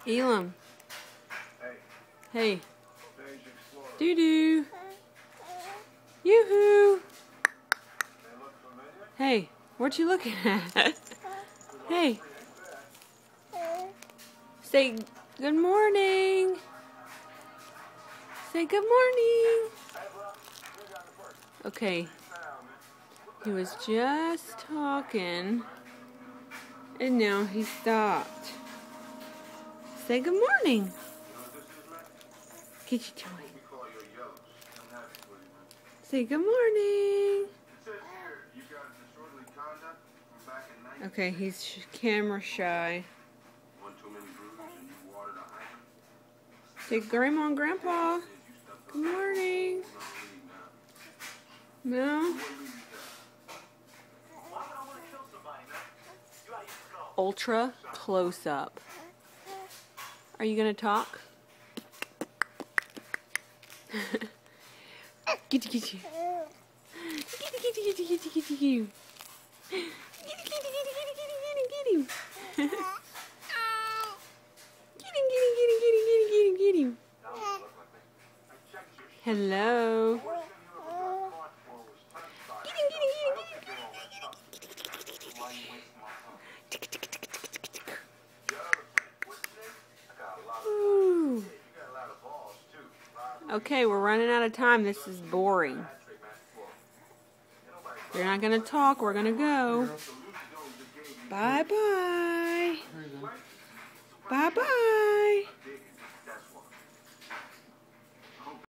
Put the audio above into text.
Elam. Hey. Doo-doo. Yoo-hoo. Hey, what you looking at? Hey. Say good morning. Say good morning. Okay. He was just talking, and now he stopped. Say good morning. Get your toy. Say good morning. Okay, he's camera shy. Say Grandma and Grandpa. Good morning. No? Ultra close up. Are you gonna talk? Get you. Get you. Get him. Hello. Ooh. Okay, we're running out of time. This is boring. You're not going to talk. We're going to go. Bye-bye. Bye-bye.